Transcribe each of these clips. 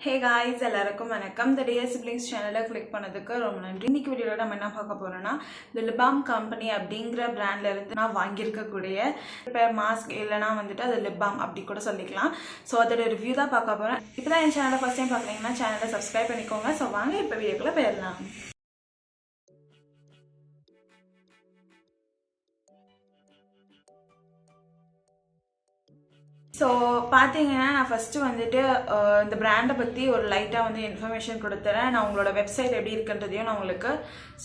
Hey guys, எல்லாருக்கும் வணக்கம். The Dear Siblings channel click பண்ணதுக்கு ரொம்ப நன்றி. இன்னைக்கு வீடியோல நம்ம என்ன பார்க்க போறோம்னா TheLipBalmCompany அப்படிங்கற பிராண்ட்ல இருந்து நான் வாங்கியிருக்க கூடிய ரிப்பேர் மாஸ்க் இல்லனா வந்துட்டு அது lip balm அப்படி கூட சொல்லிக்கலாம். சோ அதோட ரிவ்யூ தான் பார்க்க போறோம். இப்போதான் என் சேனலை ஃபர்ஸ்ட் டைம் பார்க்கறீங்கன்னா சேனலை சப்ஸ்கிரைப் பண்ணிக்கோங்க. சோ வாங்க இப்போ வீடியோக்குள்ள போயிடலாம். ஸோ பார்த்தீங்கன்னா நான் ஃபஸ்ட்டு வந்துட்டு இந்த பிராண்டை பற்றி ஒரு லைட்டாக வந்து இன்ஃபர்மேஷன் கொடுத்துறேன். நான் உங்களோட வெப்சைட் எப்படி இருக்குன்றதையும் நான் உங்களுக்கு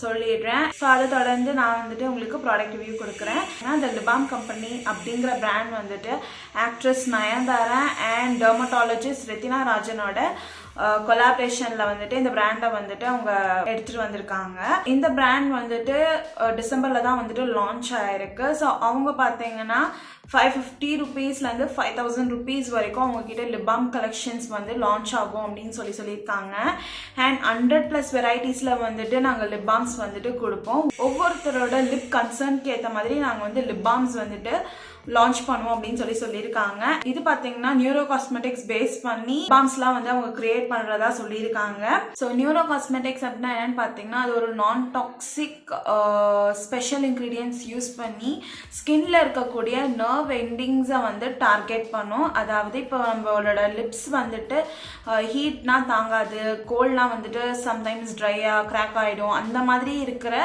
சொல்லிடுறேன். ஸோ அதை தொடர்ந்து நான் வந்துட்டு உங்களுக்கு ப்ராடக்ட் ரிவ்யூ கொடுக்குறேன். ஏன்னா இந்த லிபாம் கம்பெனி அப்படிங்கிற பிராண்ட் வந்துட்டு ஆக்ட்ரஸ் நயன்தாரா அண்ட் டெர்மட்டாலஜிஸ்ட் ரெத்தினா ராஜனோட கொலாபரேஷனில் வந்துட்டு இந்த பிராண்டை வந்துட்டு அவங்க எடுத்துகிட்டு வந்திருக்காங்க. இந்த பிராண்ட் வந்துட்டு டிசம்பரில் தான் வந்துட்டு லான்ச் ஆகிருக்கு. ஸோ அவங்க பார்த்தீங்கன்னா 550 rupeesலேருந்து 5000 rupees வரைக்கும் அவங்கக்கிட்ட லிபாம் கலெக்ஷன்ஸ் வந்து லான்ச் ஆகும் அப்படின்னு சொல்லியிருக்காங்க. அண்ட் 100+ வெரைட்டிஸில் வந்துட்டு நாங்கள் லிப்பாம்ஸ் வந்துட்டு கொடுப்போம். ஒவ்வொருத்தரோட லிப் கன்சர்னுக்கு ஏற்ற மாதிரி நாங்கள் வந்து லிப்பாம்ஸ் வந்துட்டு லான்ச் பண்ணுவோம் அப்படின்னு சொல்லியிருக்காங்க. இது பார்த்தீங்கன்னா நியூரோ காஸ்மெட்டிக்ஸ் பேஸ் பண்ணி பாம்ஸ்லாம் வந்து அவங்க கிரியேட் பண்ணுறதா சொல்லியிருக்காங்க. ஸோ நியூரோ காஸ்மெட்டிக்ஸ் அப்படின்னா என்னன்னு பார்த்தீங்கன்னா அது ஒரு நான் டாக்ஸிக் ஸ்பெஷல் இன்க்ரீடியன்ட்ஸ் யூஸ் பண்ணி ஸ்கின்ல இருக்கக்கூடிய நர்வ் எண்டிங்ஸை வந்து டார்கெட் பண்ணும். அதாவது இப்போ நம்மளோட லிப்ஸ் வந்துட்டு ஹீட்னா தாங்காது, கோல்ட்னா வந்துட்டு சம்டைம்ஸ் ட்ரையாக கிராக் ஆகிடும், அந்த மாதிரி இருக்கிற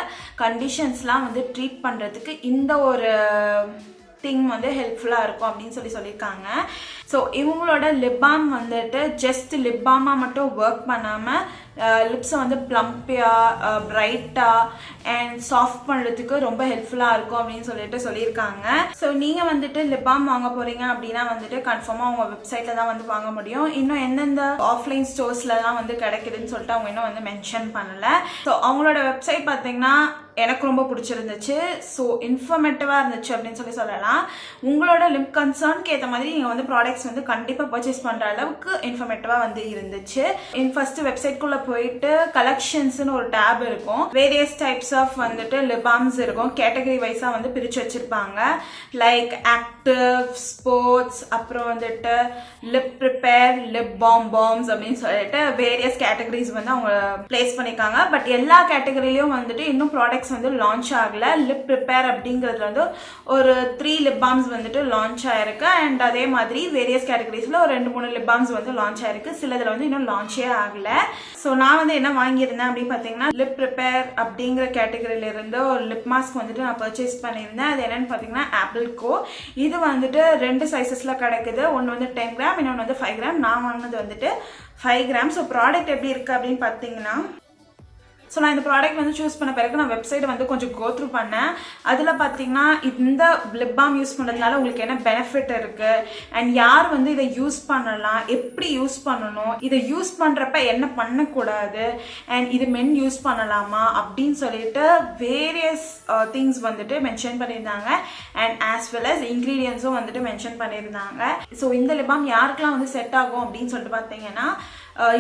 கண்டிஷன்ஸ்லாம் வந்து ட்ரீட் பண்ணுறதுக்கு இந்த ஒரு திங் வந்து ஹெல்ப்ஃபுல்லாக இருக்கும் அப்படின்னு சொல்லியிருக்காங்க. ஸோ இவங்களோட லிப்பாம் வந்துட்டு ஜஸ்ட் லிப்பாமாக மட்டும் ஒர்க் பண்ணாமல் லிப்ஸை வந்து ப்ளம்பியாக பிரைட்டாக அண்ட் சாஃப்ட் பண்ணுறதுக்கு ரொம்ப ஹெல்ப்ஃபுல்லாக இருக்கும் அப்படின்னு சொல்லியிருக்காங்க. ஸோ நீங்கள் வந்துட்டு லிப்பாம் வாங்க போகிறீங்க அப்படின்னா வந்துட்டு கன்ஃபார்மாக அவங்க வெப்சைட்டில் தான் வந்து வாங்க முடியும். இன்னும் எந்தெந்த ஆஃப்லைன் ஸ்டோர்ஸ்லலாம் வந்து கிடைக்குதுன்னு சொல்லிட்டு அவங்க இன்னும் வந்து மென்ஷன் பண்ணலை. ஸோ அவங்களோட வெப்சைட் பார்த்தீங்கன்னா எனக்கு ரொம்ப பிடிச்சிருந்துச்சு. ஸோ இன்ஃபர்மேட்டிவாக இருந்துச்சு அப்படின்னு சொல்லலாம். உங்களோட லிப் கன்சர்னுக்கு ஏற்ற மாதிரி நீங்கள் வந்து ப்ராடக்ட்ஸ் வந்து கண்டிப்பாக பர்ச்சேஸ் பண்ணுற அளவுக்கு இன்ஃபர்மேட்டிவாக வந்து இருந்துச்சு. ஃபர்ஸ்ட் வெப்சைட்குள்ளே போயிட்டு கலெக்ஷன்ஸ்னு ஒரு டேப் இருக்கும். வேரியஸ் டைப்ஸ் ஆஃப் வந்துட்டு லிபாம்ஸ் இருக்கும். கேட்டகரி வைஸாக வந்து பிரித்து வச்சுருப்பாங்க. லைக் ஆக்டிவ், ஸ்போர்ட்ஸ், அப்புறம் வந்துட்டு லிப் ப்ரிப்பேர், லிப் பாம்ஸ் அப்படின்னு சொல்லிட்டு வேரியஸ் கேட்டகரிஸ் வந்து அவங்க பிளேஸ் பண்ணியிருக்காங்க. பட் எல்லா கேட்டகரியிலையும் வந்துட்டு இன்னும் ப்ராடக்ட்ஸ் வந்து லான்ச் ஆகல. லிப் ப்ரிப்பேர் அப்படிங்கிறதுல வந்து ஒரு 3 லிப் பாம்ஸ் வந்துட்டு லான்ச் ஆயிருக்கு. அண்ட் அதே மாதிரி வேரியஸ் கேட்டகரிஸ்ல ஒரு 2-3 லிப் பாம்ஸ் வந்து லான்ச் ஆயிருக்கு. சிலதுல வந்து இன்னும் லான்ச்சே ஆகல. ஸோ நான் வந்து என்ன வாங்கியிருந்தேன் அப்படின்னு பார்த்தீங்கன்னா லிப் ப்ரிப்பேர் அப்படிங்கிற கேட்டகரியில இருந்து ஒரு லிப் மாஸ்க் வந்துட்டு நான் பர்ச்சேஸ் பண்ணியிருந்தேன். அது என்னன்னு பார்த்தீங்கன்னா ஆப்பிள் கோ. இது வந்துட்டு 2 சைஸஸ்ல கிடைக்குது. ஒன்று வந்து 10 கிராம், இன்னொன்று வந்து 5 கிராம். நான் வாங்கினது வந்துட்டு 5 கிராம். ஸோ ப்ராடக்ட் எப்படி இருக்கு அப்படின்னு பார்த்தீங்கன்னா, ஸோ நான் இந்த ப்ராடக்ட் வந்து சூஸ் பண்ண பிறகு நான் வெப்சைட்டை வந்து கொஞ்சம் கோ த்ரூ பண்ணேன். அதில் பார்த்தீங்கன்னா இந்த லிப் பாம் யூஸ் பண்ணுறதுனால உங்களுக்கு என்ன பெனிஃபிட் இருக்குது அண்ட் யார் வந்து இதை யூஸ் பண்ணலாம், எப்படி யூஸ் பண்ணணும், இதை யூஸ் பண்ணுறப்ப என்ன பண்ணக்கூடாது அண்ட் இது மென் யூஸ் பண்ணலாமா அப்படின்னு சொல்லிட்டு வேரியஸ் திங்ஸ் வந்துட்டு மென்ஷன் பண்ணியிருந்தாங்க. அண்ட் ஆஸ் வெல் அஸ் இன்க்ரீடியன்ஸும் வந்துட்டு மென்ஷன் பண்ணியிருந்தாங்க. ஸோ இந்த லிப் பாம் யாருக்கெல்லாம் வந்து செட் ஆகும் அப்படின்னு சொல்லிட்டு பார்த்தீங்கன்னா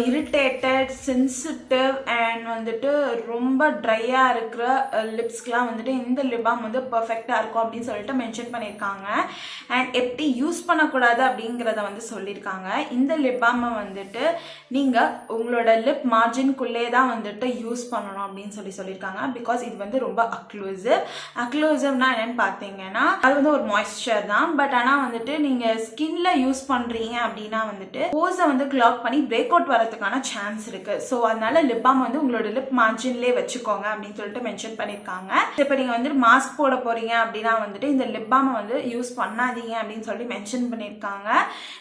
இரிட்டேட்டட், சென்சிட்டிவ் அண்ட் வந்துட்டு ரொம்ப ட்ரையாக இருக்கிற லிப்ஸ்க்கெலாம் வந்துட்டு இந்த லிப்பாம் வந்து பர்ஃபெக்டாக இருக்கும் அப்படின்னு சொல்லிட்டு மென்ஷன் பண்ணியிருக்காங்க. அண்ட் எப்படி யூஸ் பண்ணக்கூடாது அப்படிங்கிறத வந்து சொல்லியிருக்காங்க. இந்த லிப்பாமை வந்துட்டு நீங்கள் உங்களோட லிப் மார்ஜின்குள்ளே தான் வந்துட்டு யூஸ் பண்ணணும் அப்படின்னு சொல்லியிருக்காங்க. பிகாஸ் இது வந்து ரொம்ப அக்ளூசிவ்னா என்னன்னு பார்த்தீங்கன்னா அது வந்து ஒரு மாய்ஸ்சர் தான். பட் ஆனால் வந்துட்டு நீங்கள் ஸ்கின்ல யூஸ் பண்ணுறீங்க அப்படின்னா வந்துட்டு போஸை வந்து கிளாக் பண்ணி பிரேக் அவுட் வரதுக்கான சான்ஸ் இருக்கு. ஸோ அதனால லிப் பாம் வந்து உங்களோட லிப் மார்ஜின்லேயே வச்சுக்கோங்க அப்படின்னு சொல்லிட்டு மென்ஷன் பண்ணியிருக்காங்க. இப்போ நீங்கள் வந்து மாஸ்க் போட போறீங்க அப்படின்னா வந்துட்டு இந்த லிப் பாமை வந்து யூஸ் பண்ணாதீங்க அப்படின்னு சொல்லி மென்ஷன் பண்ணியிருக்காங்க.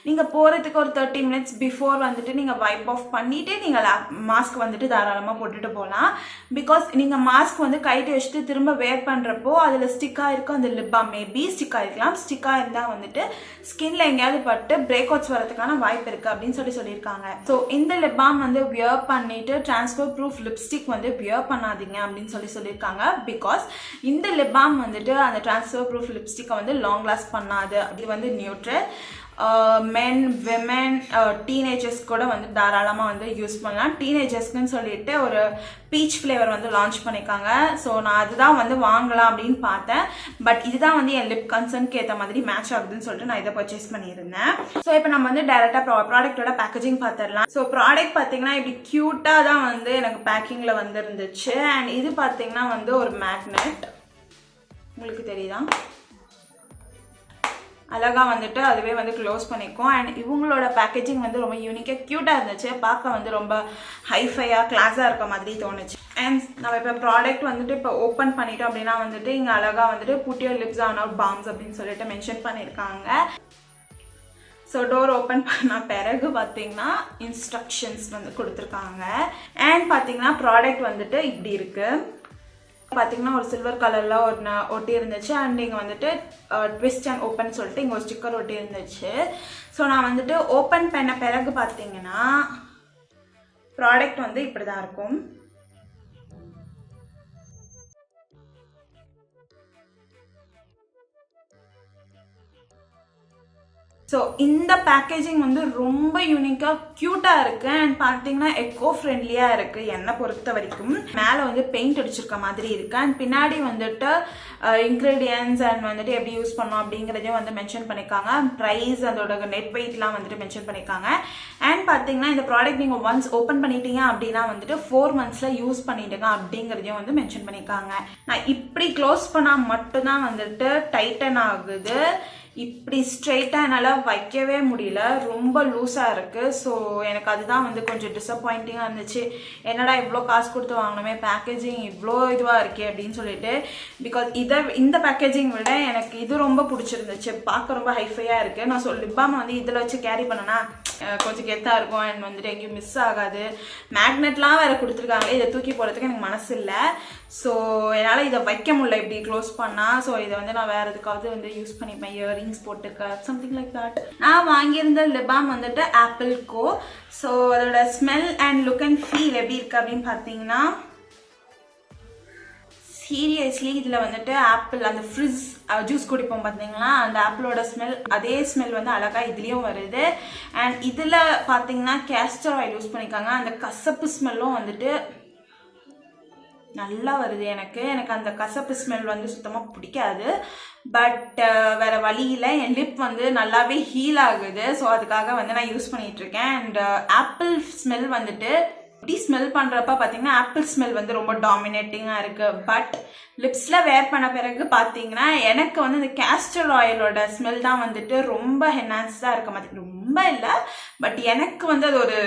நீங்கள் போகிறதுக்கு ஒரு 30 minutes பிஃபோர் வந்துட்டு நீங்கள் வைப் ஆஃப் பண்ணிட்டு நீங்கள் மாஸ்க் வந்துட்டு தாராளமாக போட்டுட்டு போகலாம். பிகாஸ் நீங்கள் மாஸ்க் வந்து கைட்டு வச்சுட்டு திரும்ப வேர் பண்ணுறப்போ அதில் ஸ்டிக்காக இருக்கும் அந்த லிப் பாம். மேபி ஸ்டிக்காக இருக்கலாம். ஸ்டிக்காக இருந்தால் வந்துட்டு ஸ்கின்ல எங்கேயாவது பட்டு பிரேக் அவுட்ஸ் வரதுக்கான வாய்ப்பு இருக்குது அப்படின்னு சொல்லியிருக்காங்க. ஸோ இந்த லிப் பாம் வந்து வியர் பண்ணிட்டு டிரான்ஸ்ஃபர் ப்ரூஃப் லிப்ஸ்டிக் வந்து வியர் பண்ணாதீங்க அப்படின்னு சொல்லியிருக்காங்க. பிகாஸ் இந்த லிப் பாம் வந்துட்டு அந்த டிரான்ஸ்ஃபர் ப்ரூஃப் லிப்ஸ்டிக்கை வந்து லாங் லாஸ்ட் பண்ணாது. அது வந்து நியூட்ரல். மென் விமென் டீனேஜர்ஸ் கூட வந்து தாராளமாக வந்து யூஸ் பண்ணலாம். டீனேஜர்ஸ்க்குன்னு சொல்லிட்டு ஒரு பீச் ஃப்ளேவர் வந்து லான்ச் பண்ணியிருக்காங்க. ஸோ நான் அதுதான் வந்து வாங்கலாம் அப்படின்னு பார்த்தேன். பட் இதுதான் வந்து என் லிப் கன்சர்னுக்கு ஏற்ற மாதிரி மேட்ச் ஆகுதுன்னு சொல்லிட்டு நான் இதை பர்ச்சேஸ் பண்ணியிருந்தேன். ஸோ இப்போ நம்ம வந்து டைரெக்டாக ப்ராடக்ட்டோட பேக்கேஜிங் பார்த்துடலாம். ஸோ ப்ராடக்ட் பார்த்தீங்கன்னா இப்படி க்யூட்டாக தான் வந்து எனக்கு பேக்கிங்கில் வந்து இருந்துச்சு. அண்ட் இது பார்த்தீங்கன்னா வந்து ஒரு மேக்னெட், உங்களுக்கு தெரியுதா, அழகா வந்துட்டு அதுவே வந்து க்ளோஸ் பண்ணிக்கும். அண்ட் இவங்களோட பேக்கேஜிங் வந்து ரொம்ப யூனிக்காக க்யூட்டாக இருந்துச்சு. பார்க்க வந்து ரொம்ப ஹைஃபையாக கிளாஸாக இருக்க மாதிரி தோணுச்சு. அண்ட் நம்ம இப்போ ப்ராடக்ட் வந்துட்டு இப்போ ஓப்பன் பண்ணிட்டோம் அப்படின்னா வந்துட்டு இங்கே அழகாக வந்துட்டு put your lips on out balms அப்படின்னு சொல்லிட்டு மென்ஷன் பண்ணியிருக்காங்க. ஸோ டோர் ஓப்பன் பண்ண பிறகு பார்த்தீங்கன்னா இன்ஸ்ட்ரக்ஷன்ஸ் வந்து கொடுத்துருக்காங்க. அண்ட் பார்த்தீங்கன்னா ப்ராடக்ட் வந்துட்டு இப்படி இருக்குது. பார்த்தீங்கன்னா ஒரு சில்வர் கலரில் ஒட்டி இருந்துச்சு. அண்ட் இங்கே வந்துட்டு ட்விஸ்ட் அண்ட் ஓப்பன் சொல்லிட்டு இங்கே ஒரு ஸ்டிக்கர் ஒட்டி இருந்துச்சு. ஸோ நான் வந்துட்டு ஓப்பன் பண்ண பிறகு பார்த்தீங்கன்னா ப்ராடக்ட் வந்து இப்படி தான் இருக்கும். ஸோ இந்த பேக்கேஜிங் வந்து ரொம்ப யூனிக்காக க்யூட்டாக இருக்குது. அண்ட் பார்த்தீங்கன்னா எக்கோ ஃப்ரெண்ட்லியாக இருக்குது என்னை பொறுத்த வரைக்கும். மேலே வந்து பெயிண்ட் அடிச்சிருக்க மாதிரி இருக்குது. அண்ட் பின்னாடி வந்துட்டு இன்க்ரீடியன்ஸ் அண்ட் வந்துட்டு எப்படி யூஸ் பண்ணோம் அப்படிங்கிறதையும் வந்து மென்ஷன் பண்ணியிருக்காங்க. ப்ரைஸ் அதோட நெட் வெயிட்லாம் வந்துட்டு மென்ஷன் பண்ணியிருக்காங்க. அண்ட் பார்த்தீங்கன்னா இந்த ப்ராடக்ட் நீங்கள் ஒன்ஸ் ஓப்பன் பண்ணிட்டீங்க அப்படின்னா வந்துட்டு 4 monthஸில் யூஸ் பண்ணிட்டுங்க அப்படிங்கிறதையும் வந்து மென்ஷன் பண்ணியிருக்காங்க. நான் இப்படி க்ளோஸ் பண்ணால் மட்டும்தான் வந்துட்டு டைட்டன் ஆகுது. இப்படி ஸ்ட்ரெயிட்டாக என்னால் வைக்கவே முடியல, ரொம்ப லூஸாக இருக்குது. ஸோ எனக்கு அதுதான் வந்து கொஞ்சம் டிசப்பாயிண்டிங்காக இருந்துச்சு. என்னடா இவ்வளோ காசு கொடுத்து வாங்கினோமே, பேக்கேஜிங் இவ்வளோ இதுவாக இருக்கே அப்படின்னு சொல்லிட்டு. பிகாஸ் இந்த பேக்கேஜிங் விட எனக்கு இது ரொம்ப பிடிச்சிருந்துச்சு. பார்க்க ரொம்ப ஹைஃபையாக இருக்குது. நான் லிப்பாம வந்து இதில் வச்சு கேரி பண்ணனா கொஞ்சம் கெத்தாக இருக்கும். அண்ட் வந்துட்டு எங்கேயும் மிஸ் ஆகாது. மேக்னெட்லாம் வேறு கொடுத்துருக்காங்களே, இதை தூக்கி போடுறதுக்கு எனக்கு மனசு இல்லை. ஸோ என்னால் இதை வைக்க முடியல இப்படி க்ளோஸ் பண்ணால். ஸோ இதை வந்து நான் வேறு எதுக்காவது வந்து யூஸ் பண்ணிப்பேன், இயரிங்ஸ் போட்டுக்க சம்திங் லைக் தட். நான் வாங்கியிருந்த லிப்பாம் வந்துட்டு ஆப்பிள் கோ. ஸோ அதோட smell and look and feel எப்படி இருக்குது அப்படின்னு பார்த்தீங்கன்னா சீரியஸ்லி இதில் வந்துட்டு ஆப்பிள் அந்த ஃப்ரிஸ் ஜூஸ் குடிப்போம் பார்த்தீங்களா, அந்த ஆப்பிளோட ஸ்மெல் அதே ஸ்மெல் வந்து அழகாக இதுலேயும் வருது. அண்ட் இதில் பார்த்தீங்கன்னா கேஸ்டர் ஆயில் யூஸ் பண்ணியிருக்காங்க. அந்த கசப்பு ஸ்மெல்லும் வந்துட்டு நல்லா வருது. எனக்கு அந்த கசப்பு ஸ்மெல் வந்து சுத்தமாக பிடிக்காது. பட் வேறு வழியில் என் லிப் வந்து நல்லாவே ஹீல் ஆகுது. ஸோ அதுக்காக வந்து நான் யூஸ் பண்ணிகிட்ருக்கேன். அண்ட் ஆப்பிள் ஸ்மெல் வந்துட்டு இப்படி ஸ்மெல் பண்ணுறப்ப பார்த்தீங்கன்னா ஆப்பிள் ஸ்மெல் வந்து ரொம்ப டாமினேட்டிங்காக இருக்குது. பட் லிப்ஸில் வேர் பண்ண பிறகு பார்த்தீங்கன்னா எனக்கு வந்து இந்த கேஸ்டர் ஆயிலோட ஸ்மெல் தான் வந்துட்டு ரொம்ப என்ஹான்ஸ்டாக இருக்க மாதிரி. ரொம்ப இல்லை, பட் எனக்கு வந்து அது ஒரு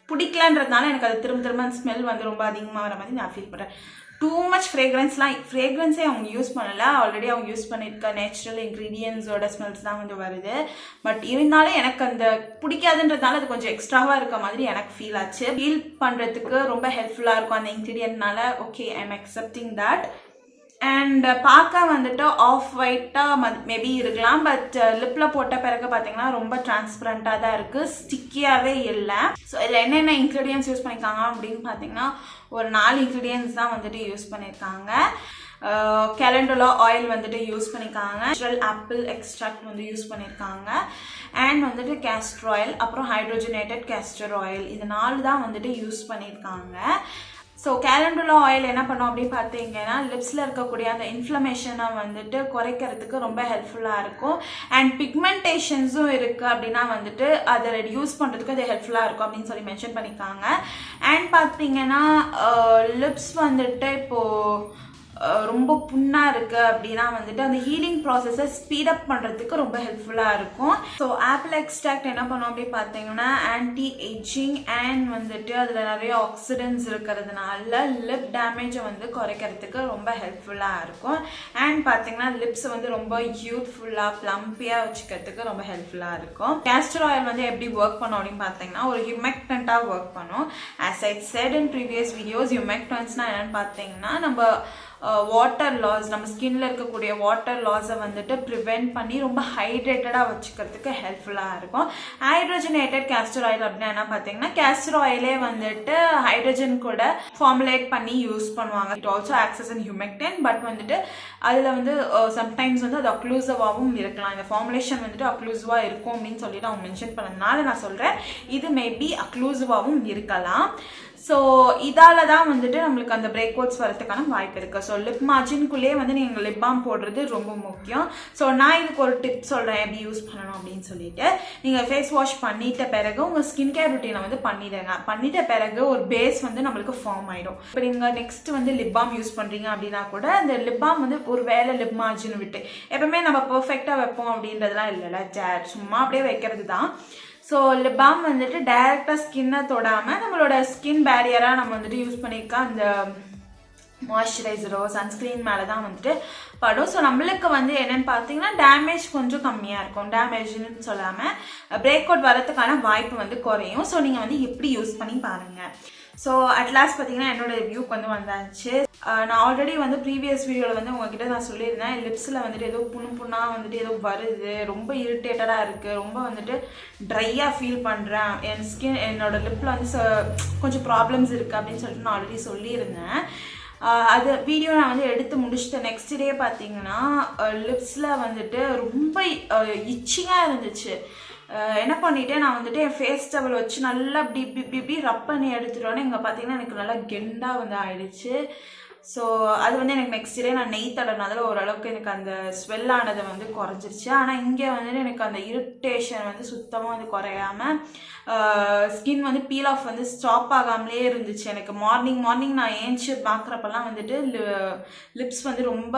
பிடிக்கலன்றதுனால எனக்கு அது திரும்ப ஸ்மெல் வந்து ரொம்ப அதிகமாக வர மாதிரி நான் ஃபீல் பண்ணுறேன். டூ மச் ஃப்ரேக்ரன்ஸே அவங்க யூஸ் பண்ணலை. ஆல்ரெடி அவங்க யூஸ் பண்ணியிருக்க நேச்சுரல் இன்க்ரீடியன்ஸோட ஸ்மெல்ஸ் தான் வந்து வருது. பட் இருந்தாலும் எனக்கு அந்த பிடிக்காதுன்றதுனால அது கொஞ்சம் எக்ஸ்ட்ராவாக இருக்க மாதிரி எனக்கு ஃபீல் ஆச்சு. ஃபீல் பண்ணுறதுக்கு ரொம்ப ஹெல்ப்ஃபுல்லாக இருக்கும் அந்த இன்க்ரீடியன்ட்னால. Okay, I am accepting that. And பார்க்க வந்துட்டு ஆஃப் ஒயிட்டாக மேபி இருக்கலாம். பட் லிப்பில் போட்ட பிறகு பார்த்தீங்கன்னா ரொம்ப டிரான்ஸ்பரண்ட்டாக தான் இருக்குது, ஸ்டிக்கியாகவே இல்லை. ஸோ இதில் என்னென்ன இன்க்ரீடியன்ஸ் யூஸ் பண்ணியிருக்காங்க அப்படின்னு பார்த்தீங்கன்னா ஒரு 4 இன்க்ரீடியன்ஸ் தான் வந்துட்டு யூஸ் பண்ணியிருக்காங்க. கேலண்டுலா ஆயில் வந்துட்டு யூஸ் பண்ணியிருக்காங்க. நேச்சுரல் ஆப்பிள் எக்ஸ்ட்ராக்ட் வந்து யூஸ் பண்ணியிருக்காங்க. அண்ட் வந்துட்டு கேஸ்டர் ஆயில், அப்புறம் ஹைட்ரோஜனேட்டட் கேஸ்டர் ஆயில், இது 4 தான் வந்துட்டு யூஸ் பண்ணியிருக்காங்க. ஸோ கேலண்டுலா ஆயில் என்ன பண்ணோம் அப்படின்னு பார்த்தீங்கன்னா லிப்ஸில் இருக்கக்கூடிய அந்த இன்ஃப்ளமேஷனை வந்துட்டு குறைக்கிறதுக்கு ரொம்ப ஹெல்ப்ஃபுல்லாக இருக்கும். அண்ட் பிக்மெண்டேஷன்ஸும் இருக்குது அப்படின்னா வந்துட்டு அதை ரெடியூஸ் பண்ணுறதுக்கு அது ஹெல்ப்ஃபுல்லாக இருக்கும் அப்படின்னு சொல்லி மென்ஷன் பண்ணியிருக்காங்க. அண்ட் பார்த்தீங்கன்னா லிப்ஸ் வந்துட்டு இப்போது ரொம்ப புண்ணாக இருக்குது அப்படின்னா வந்துட்டு அந்த ஹீலிங் ப்ராசஸை ஸ்பீடப் பண்ணுறதுக்கு ரொம்ப ஹெல்ப்ஃபுல்லாக இருக்கும். ஸோ ஆப்பிள் எக்ஸ்ட்ராக்ட் என்ன பண்ணோம் அப்படின்னு பார்த்தீங்கன்னா ஆன்டி ஏஜிங் அண்ட் வந்துட்டு அதில் நிறைய ஆக்சிடென்ட்ஸ் இருக்கிறதுனால லிப் டேமேஜை வந்து குறைக்கிறதுக்கு ரொம்ப ஹெல்ப்ஃபுல்லாக இருக்கும். அண்ட் பார்த்தீங்கன்னா லிப்ஸ் வந்து ரொம்ப யூத்ஃபுல்லாக ப்ளம்பியாக வச்சுக்கிறதுக்கு ரொம்ப ஹெல்ப்ஃபுல்லாக இருக்கும். கேஸ்டர் ஆயில் வந்து எப்படி ஒர்க் பண்ணோம் அப்படின்னு பார்த்தீங்கன்னா ஒரு ஹியூமெக்டண்ட்டாக ஒர்க் பண்ணும். As I said in previous videos, ஹியூமெக்டன்ஸ்னால் என்னென்னு பார்த்தீங்கன்னா நம்ம வாட்டர் லாஸ், நம்ம ஸ்கின்ல இருக்கக்கூடிய வாட்டர் லாஸை வந்துட்டு ப்ரிவென்ட் பண்ணி ரொம்ப ஹைட்ரேட்டடாக வச்சுக்கிறதுக்கு ஹெல்ப்ஃபுல்லாக இருக்கும். ஹைட்ரோஜனேட்டட் கேஸ்டர் ஆயில் அப்படின்னா என்ன பார்த்தீங்கன்னா, கேஸ்டர் ஆயிலே வந்துட்டு ஹைட்ரோஜன் கூட ஃபார்முலேட் பண்ணி யூஸ் பண்ணுவாங்க. It also acts as and humectant, but வந்துட்டு அதில் வந்து சம்டைம்ஸ் வந்து அது அக்ளூசிவாகவும் இருக்கலாம். இந்த ஃபார்முலேஷன் வந்துட்டு அக்ளூசிவாக இருக்கும் அப்படின்னு சொல்லிட்டு அவங்க மென்ஷன் பண்ணதுனால நான் சொல்கிறேன், இது மேபி அக்ளூசிவாகவும் இருக்கலாம். ஸோ இதால தான் வந்துட்டு நம்மளுக்கு அந்த பிரேக் அவுட்ஸ் வரதுக்கான வாய்ப்பு இருக்குது. ஸோ லிப் மார்ஜின்குள்ளேயே வந்து நீங்கள் லிப் பாம் போடுறது ரொம்ப முக்கியம். ஸோ நான் இதுக்கு ஒரு டிப் சொல்கிறேன் எப்படி யூஸ் பண்ணணும் அப்படின்னு சொல்லிட்டு. நீங்கள் ஃபேஸ் வாஷ் பண்ணிட்ட பிறகு உங்கள் ஸ்கின் கேர் ருட்டீனை வந்து பண்ணிட்ட பிறகு ஒரு பேஸ் வந்து நம்மளுக்கு ஃபார்ம் ஆகிடும். இப்போ நீங்கள் நெக்ஸ்ட் வந்து லிப் பாம் யூஸ் பண்ணுறீங்க அப்படின்னா கூட அந்த லிப் பாம் வந்து ஒரு வேலை லிப் மார்ஜின் விட்டு எப்பவுமே நம்ம பர்ஃபெக்டாக வைப்போம் அப்படின்றதுலாம் இல்லைல்ல, சும்மா அப்படியே வைக்கிறது தான். ஸோ லிப் பாம் வந்துட்டு டைரெக்டாக ஸ்கின்னை தொடாமல் நம்மளோட ஸ்கின் பேரியராக நம்ம வந்துட்டு யூஸ் பண்ணியிருக்க அந்த மாய்ஸ்சரைசரோ சன்ஸ்க்ரீன் மேலே தான் வந்துட்டு படும். ஸோ நம்மளுக்கு வந்து என்னென்னு பார்த்தீங்கன்னா டேமேஜ் கொஞ்சம் கம்மியாக இருக்கும். டேமேஜ்னு சொல்லாமல் பிரேக் அவுட் வரதுக்கான வாய்ப்பு வந்து குறையும். ஸோ நீங்கள் வந்து எப்படி யூஸ் பண்ணி பாருங்கள். ஸோ அட்லாஸ்ட் பார்த்தீங்கன்னா என்னோட ரிவ்யூக்கு வந்து வந்தாச்சு. நான் ஆல்ரெடி வந்து ப்ரீவியஸ் வீடியோவில் வந்து உங்ககிட்ட நான் சொல்லியிருந்தேன், லிப்ஸில் வந்துட்டு ஏதோ புண்ணாக வந்துட்டு ஏதோ வருது, ரொம்ப இரிட்டேட்டடாக இருக்குது, ரொம்ப வந்துட்டு ட்ரையாக ஃபீல் பண்ணுறேன், என்னோட லிப்பில் வந்து கொஞ்சம் ப்ராப்ளம்ஸ் இருக்குது அப்படின்னு சொல்லிட்டு நான் ஆல்ரெடி சொல்லியிருந்தேன். அது வீடியோ நான் வந்து எடுத்து முடிச்சுட்டு நெக்ஸ்ட் டே பார்த்தீங்கன்னா லிப்ஸில் வந்துட்டு ரொம்ப இச்சிங்காக இருந்துச்சு. என்ன பண்ணிவிட்டேன், நான் வந்துட்டு என் ஃபேஸ் டவல் வச்சு நல்லா இப்படி ரப் பண்ணி எடுத்துட்டோன்னே இங்கே பார்த்தீங்கன்னா எனக்கு நல்லா கெண்டாக வந்து ஆயிடுச்சு. ஸோ அது வந்து எனக்கு நெக்ஸ்ட் டே நான் நெய் தடனதில் ஓரளவுக்கு எனக்கு அந்த ஸ்வெல் ஆனதை வந்து குறைஞ்சிருச்சு. ஆனால் இங்கே வந்துட்டு எனக்கு அந்த இரிட்டேஷன் வந்து சுத்தமாக வந்து குறையாமல் ஸ்கின் வந்து பீல் ஆஃப் வந்து ஸ்டாப் ஆகாமலே இருந்துச்சு. எனக்கு மார்னிங் நான் ஏஞ்சி பார்க்குறப்பெல்லாம் வந்துட்டு லிப்ஸ் வந்து ரொம்ப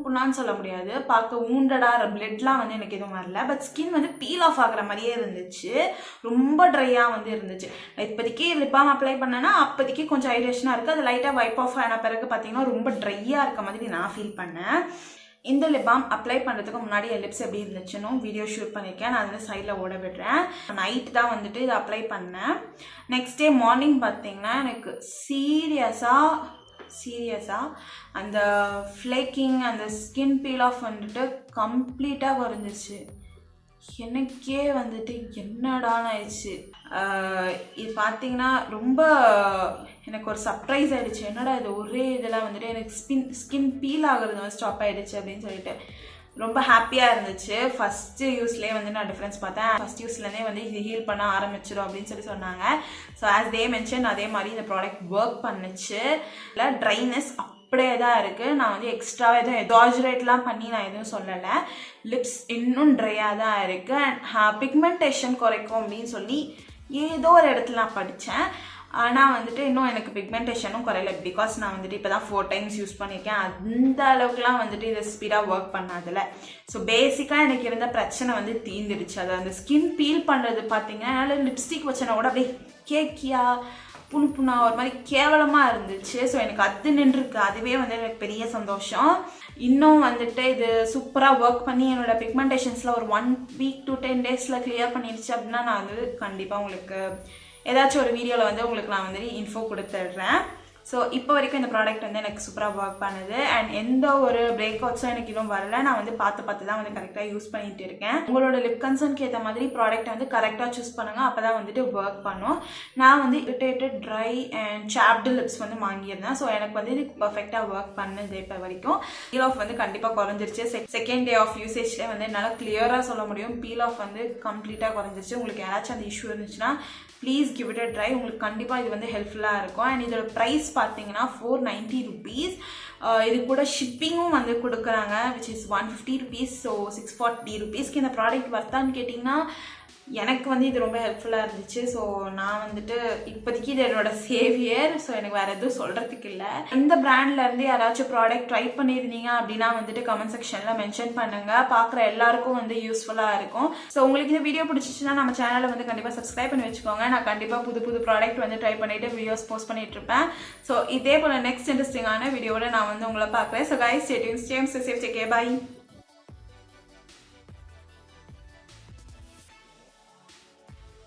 புண்ணான்னு சொல்ல முடியாது, பார்க்க ஊண்டடாக பிளட்லாம் வந்து எனக்கு எதுவும் வரல, பட் ஸ்கின் வந்து பீல் ஆஃப் ஆகிற மாதிரியே இருந்துச்சு, ரொம்ப ட்ரையாக வந்து இருந்துச்சு. இப்போதைக்கு லிப் பாம் அப்ளை பண்ணேன்னா அப்போதைக்கு கொஞ்சம் ஹைட்ரேஷனாக இருக்குது, அது லைட்டாக வைப் ஆஃப் ஆன பிறகு பார்த்தீங்கன்னா ரொம்ப ட்ரையாக இருக்க மாதிரி நான் ஃபீல் பண்ணேன். இந்த லிப் பாம் அப்ளை பண்ணுறதுக்கு முன்னாடி என் லிப்ஸ் எப்படி இருந்துச்சுன்னு வீடியோ ஷூட் பண்ணியிருக்கேன், நான் வந்து சைடில் ஓட விடுறேன். நைட் தான் வந்துட்டு இதை அப்ளை பண்ணேன். நெக்ஸ்ட் டே மார்னிங் பார்த்தீங்கன்னா எனக்கு சீரியஸாக அந்த ஃப்ளேக்கிங் அந்த ஸ்கின் பீல் ஆஃப் வந்துட்டு கம்ப்ளீட்டாக குறைஞ்சிருச்சு. எனக்கே வந்துட்டு என்னடான்னு ஆயிடுச்சு. இது பார்த்தீங்கன்னா ரொம்ப எனக்கு ஒரு சர்ப்ரைஸ் ஆகிடுச்சு, என்னடா இது ஒரே இதில் வந்துட்டு எனக்கு ஸ்கின் பீல் ஆகுறது வந்து ஸ்டாப் ஆகிடுச்சு அப்படின்னு சொல்லிட்டு ரொம்ப ஹாப்பியாக இருந்துச்சு. ஃபஸ்ட்டு யூஸ்லேயே வந்து நான் டிஃப்ரென்ஸ் பார்த்தேன். ஃபஸ்ட் யூஸ்லேருந்தே வந்து இது ஹீல் பண்ண ஆரம்பிச்சிடும் அப்படின்னு சொல்லி சொன்னாங்க. ஸோ ஆஸ் தே மென்ஷன் அதே மாதிரி இந்த ப்ராடக்ட் ஒர்க் பண்ணுச்சு. இல்லை ட்ரைனஸ் அப்படியே தான் இருக்குது. நான் வந்து எக்ஸ்ட்ராவாக எதுவும் எக்ஸாஜரேட்லாம் பண்ணி நான் எதுவும் சொல்லலை. லிப்ஸ் இன்னும் ட்ரையாக தான் இருக்குது. அண்ட் பிக்மெண்டேஷன் குறைக்கும் அப்படின்னு சொல்லி ஏதோ ஒரு இடத்துல நான் படித்தேன். ஆனால் வந்துட்டு இன்னும் எனக்கு பிக்மெண்டேஷனும் குறையல, பிகாஸ் நான் வந்துட்டு இப்போ தான் 4 times யூஸ் பண்ணியிருக்கேன். அந்த அளவுக்குலாம் வந்துட்டு இதை ஸ்பீடாக ஒர்க் பண்ணாதில்ல. ஸோ பேசிக்காக எனக்கு இருந்த பிரச்சனை வந்து தீர்ந்துடுச்சு. அது அந்த ஸ்கின் பீல் பண்ணுறது பார்த்தீங்கன்னா என்னால் லிப்ஸ்டிக் வச்சனா கூட அப்படியே கேக்கியா புண்ணா ஒரு மாதிரி கேவலமாக இருந்துச்சு. ஸோ எனக்கு அது நின்றுருக்கு, அதுவே வந்து எனக்கு பெரிய சந்தோஷம். இன்னும் வந்துட்டு இது சூப்பராக ஒர்க் பண்ணி என்னோடய பிக்மெண்டேஷன்ஸில் ஒரு 1 week to 10 days கிளியர் பண்ணிடுச்சு அப்படின்னா நான் வந்து கண்டிப்பாக உங்களுக்கு ஏதாச்சும் ஒரு வீடியோவில் வந்து உங்களுக்கு நான் வந்து இன்ஃபோ கொடுத்துட்றேன். ஸோ இப்போ வரைக்கும் இந்த ப்ராடக்ட் வந்து எனக்கு சூப்பராக ஒர்க் பண்ணுது. அண்ட் எந்த ஒரு பிரேக் அவுட்ஸும் எனக்கு இன்னும் வரல. நான் வந்து பார்த்து தான் வந்து கரெக்டாக யூஸ் பண்ணிட்டு இருக்கேன். உங்களோட லிப் கன்சர்னுக்கு ஏற்ற மாதிரி ப்ராடக்ட் வந்து கரெக்டாக சூஸ் பண்ணுங்கள், அப்போ தான் வந்துட்டு ஒர்க் பண்ணும். நான் வந்து இரிட்டேட்டட் ட்ரை அண்ட் சாப்டு லிப்ஸ் வந்து வாங்கியிருந்தேன். ஸோ எனக்கு வந்து இது பர்ஃபெக்டாக ஒர்க் பண்ணுது இப்போ வரைக்கும். பீல் ஆஃப் வந்து கண்டிப்பாக குறைஞ்சிருச்சு. செகண்ட் டே ஆஃப் யூசேஜ்லேயே வந்து என்னால் கிளியராக சொல்ல முடியும், பீல் ஆஃப் வந்து கம்ப்ளீட்டாக குறைஞ்சிருச்சு. உங்களுக்கு யாராச்சும் அந்த இஷ்யூ இருந்துச்சுன்னா please give it a try. உங்களுக்கு கண்டிப்பாக இது வந்து ஹெல்ப்ஃபுல்லாக இருக்கும். அண்ட் இதோட ப்ரைஸ் பார்த்தீங்கன்னா 490 rupees. இது கூட ஷிப்பிங்கும் வந்து கொடுக்குறாங்க, which is 150 rupees. ஸோ 640 rupeesக்கு இந்த ப்ராடக்ட் வர்த்தான்னு கேட்டிங்கன்னா எனக்கு வந்து இது ரொம்ப ஹெல்ப்ஃபுல்லாக இருந்துச்சு. ஸோ நான் வந்துட்டு இப்போதைக்கு இது என்னோட சேவியர். ஸோ எனக்கு வேறு எதுவும் சொல்கிறதுக்கு இல்லை. இந்த பிராண்ட்லேருந்து யாராச்சும் ப்ராடக்ட் ட்ரை பண்ணியிருந்தீங்க அப்படின்னா வந்துட்டு கமெண்ட் செக்ஷனில் மென்ஷன் பண்ணுங்கள். பார்க்குற எல்லாருக்கும் வந்து யூஸ்ஃபுல்லாக இருக்கும். ஸோ உங்களுக்கு இந்த வீடியோ பிடிச்சிச்சுன்னா நம்ம சேனலை வந்து கண்டிப்பாக சப்ஸ்கிரைப் பண்ணி வச்சுக்கோங்க. நான் கண்டிப்பாக புது ப்ராடக்ட் வந்து ட்ரை பண்ணிவிட்டு வீடியோஸ் போஸ்ட் பண்ணிட்டு இருப்பேன். ஸோ இதே போல் நெக்ஸ்ட் இன்ட்ரெஸ்டிங்கான வீடியோவில் நான் வந்து உங்களை பார்க்குறேன். So guys, stay tuned, stay safe, take care, by.